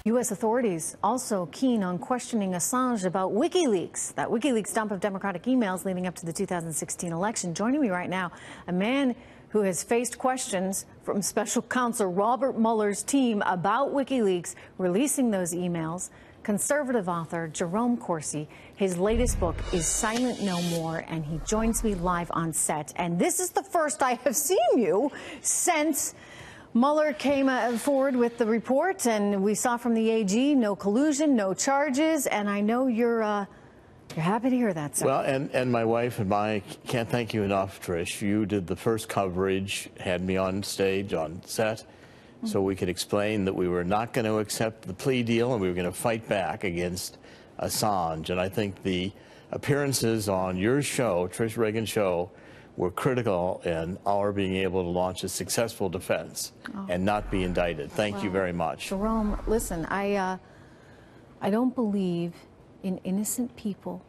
U.S. authorities also keen on questioning Assange about WikiLeaks, that WikiLeaks dump of Democratic emails leading up to the 2016 election. Joining me right now, a man who has faced questions from special counsel Robert Mueller's team about WikiLeaks releasing those emails, conservative author Jerome Corsi. His latest book is Silent No More, and he joins me live on set. And this is the first I have seen you since Mueller came forward with the report, and we saw from the AG no collusion, no charges, and I know you're happy to hear that, sir. Well, and my wife and I can't thank you enough, Trish. You did the first coverage, had me on stage, on set, so we could explain that we were not going to accept the plea deal and we were going to fight back against Assange. And I think the appearances on your show, Trish Reagan's show, were critical in our being able to launch a successful defense and not be indicted. Thank you very much. Jerome, listen, I don't believe in innocent people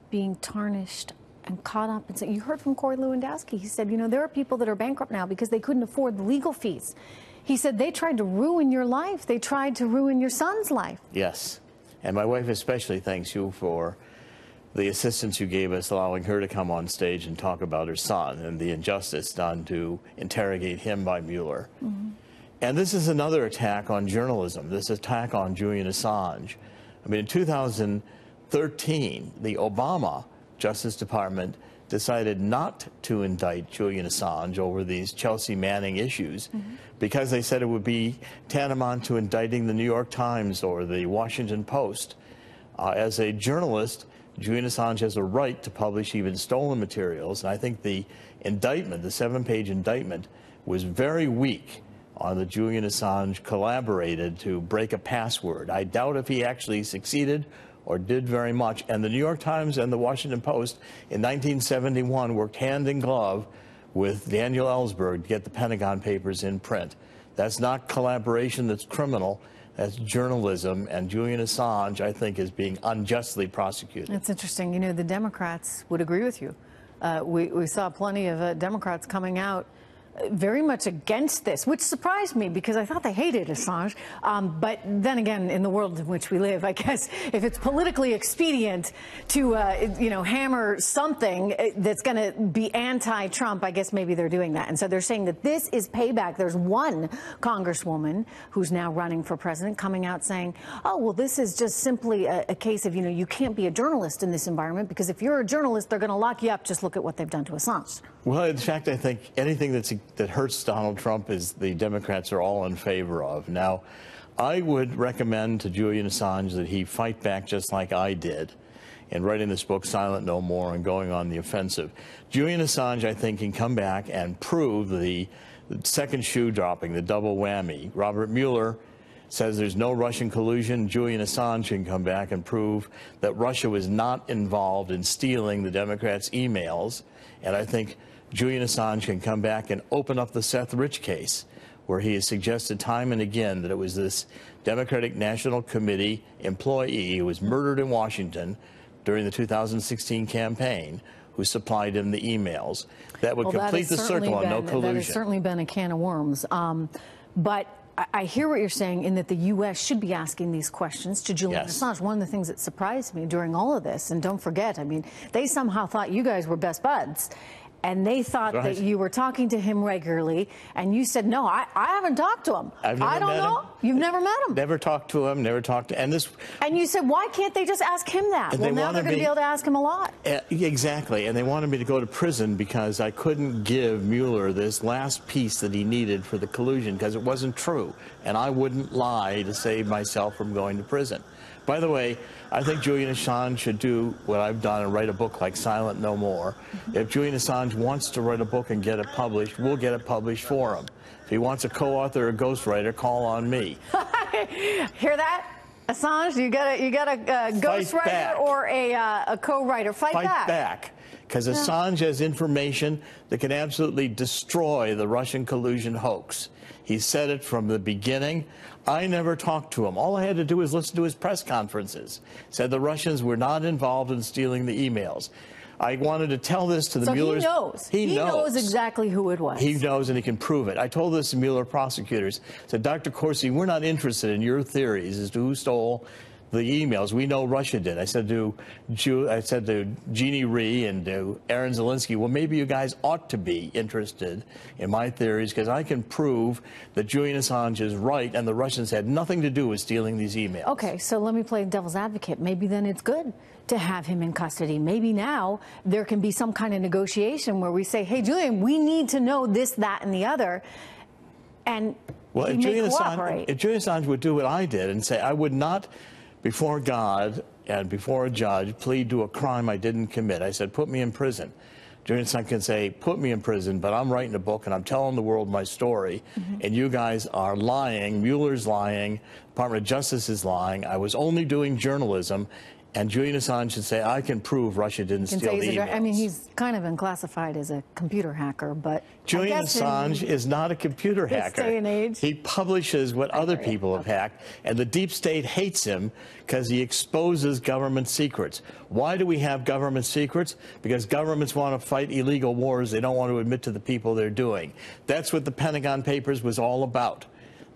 being tarnished and caught up in something. You heard from Corey Lewandowski. He said, you know, there are people that are bankrupt now because they couldn't afford the legal fees. He said they tried to ruin your life. They tried to ruin your son's life. Yes. And my wife especially thanks you for the assistance you gave us, allowing her to come on stage and talk about her son and the injustice done to interrogate him by Mueller. And this is another attack on journalism, this attack on Julian Assange. I mean, in 2013, the Obama Justice Department decided not to indict Julian Assange over these Chelsea Manning issues because they said it would be tantamount to indicting the New York Times or the Washington Post. As a journalist, Julian Assange has a right to publish even stolen materials, and I think the indictment, the 7-page indictment, was very weak on the Julian Assange collaborated to break a password. I doubt if he actually succeeded or did very much. And the New York Times and the Washington Post in 1971 worked hand in glove with Daniel Ellsberg to get the Pentagon Papers in print. That's not collaboration, that's criminal. That's journalism, and Julian Assange, I think, is being unjustly prosecuted. That's interesting. You know, the Democrats would agree with you. We saw plenty of Democrats coming out very much against this, which surprised me because I thought they hated Assange. But then again, in the world in which we live, I guess if it's politically expedient to, you know, hammer something that's going to be anti-Trump, I guess maybe they're doing that. And so they're saying that this is payback. There's one congresswoman who's now running for president coming out saying, oh, well, this is just simply a case of, you know, you can't be a journalist in this environment because if you're a journalist, they're going to lock you up. Just look at what they've done to Assange. Well, in fact, I think anything that hurts Donald Trump is the Democrats are all in favor of. Now, I would recommend to Julian Assange that he fight back just like I did in writing this book, Silent No More, and going on the offensive. Julian Assange, I think, can come back and prove the second shoe dropping, the double whammy. Robert Mueller says there's no Russian collusion. Julian Assange can come back and prove that Russia was not involved in stealing the Democrats' emails. And I think Julian Assange can come back and open up the Seth Rich case, where he has suggested time and again that it was this Democratic National Committee employee who was murdered in Washington during the 2016 campaign who supplied him the emails. That would complete the circle on no collusion. That has certainly been a can of worms. But I hear what you're saying in that the U.S. should be asking these questions to Julian Assange. One of the things that surprised me during all of this, and don't forget, I mean, they somehow thought you guys were best buds. And they thought that you were talking to him regularly, and you said, no, I haven't talked to him. I don't know. You've never met him. Never talked to him, never talked to him. And you said, why can't they just ask him that? Well, now they're going to be able to ask him a lot. Exactly. And they wanted me to go to prison because I couldn't give Mueller this last piece that he needed for the collusion because it wasn't true. And I wouldn't lie to save myself from going to prison. By the way, I think Julian Assange should do what I've done and write a book like Silent No More. If Julian Assange wants to write a book and get it published, we'll get it published for him. If he wants a co-author or ghostwriter, call on me. Hear that? Assange, you got a ghostwriter or a co-writer. Fight back. Because Assange has information that can absolutely destroy the Russian collusion hoax. He said it from the beginning. I never talked to him. All I had to do was listen to his press conferences. Said the Russians were not involved in stealing the emails. I wanted to tell this to the so Mueller's. He knows. He knows exactly who it was. He knows, and he can prove it. I told this to Mueller prosecutors. I said, Dr. Corsi, we're not interested in your theories as to who stole the emails. We know Russia did. I said to Jeannie Rhee and to Aaron Zelinsky, well, maybe you guys ought to be interested in my theories because I can prove that Julian Assange is right and the Russians had nothing to do with stealing these emails. Okay, so let me play devil's advocate. Maybe then it's good to have him in custody. Maybe now there can be some kind of negotiation where we say, hey, Julian, we need to know this, that, and the other. And well, he may cooperate. If Julian Assange would do what I did and say, I would not, before God and before a judge, plead to a crime I didn't commit. I said, put me in prison. Julian Assange can say, put me in prison, but I'm writing a book and I'm telling the world my story, and you guys are lying. Mueller's lying. Department of Justice is lying. I was only doing journalism. And Julian Assange should say, I can prove Russia didn't steal the emails. I mean, he's kind of been classified as a computer hacker, but Julian Assange is not a computer hacker. This day and age. He publishes what other people have hacked, and the deep state hates him because he exposes government secrets. Why do we have government secrets? Because governments want to fight illegal wars. They don't want to admit to the people they're doing. That's what the Pentagon Papers was all about.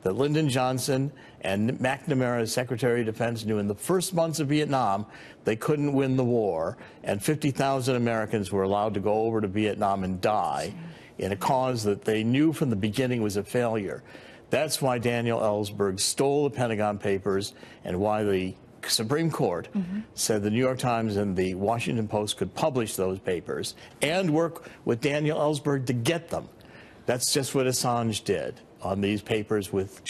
That Lyndon Johnson and McNamara, as Secretary of Defense, knew in the first months of Vietnam they couldn't win the war, and 50,000 Americans were allowed to go over to Vietnam and die in a cause that they knew from the beginning was a failure. That's why Daniel Ellsberg stole the Pentagon Papers and why the Supreme Court said the New York Times and the Washington Post could publish those papers and work with Daniel Ellsberg to get them. That's just what Assange did on these papers with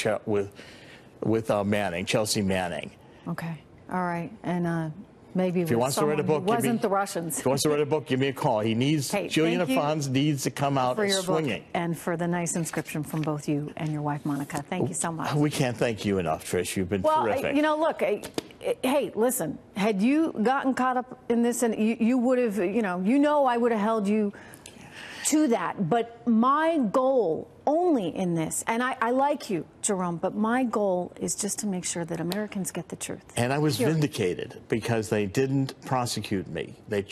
Manning, Chelsea Manning. Okay, all right, and maybe if he wants to write a book, wasn't the Russians. If he wants to write a book, give me a call. He needs Julian Assange needs to come out swinging. And for the nice inscription from both you and your wife, Monica. Thank you so much. We can't thank you enough, Trish. You've been terrific. Well, you know, look. Hey, listen. Had you gotten caught up in this, and you would have, I would have held you to that. But my goal only in this, and I like you, Jerome, but my goal is just to make sure that Americans get the truth. And I was vindicated because they didn't prosecute me. They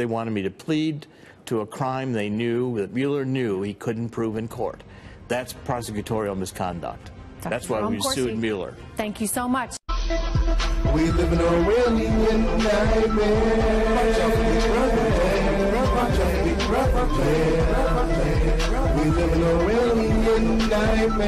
wanted me to plead to a crime they knew, that Mueller knew he couldn't prove in court. That's prosecutorial misconduct. That's why we sued Mueller. Thank you so much. We live in a really We live in a really nightmare.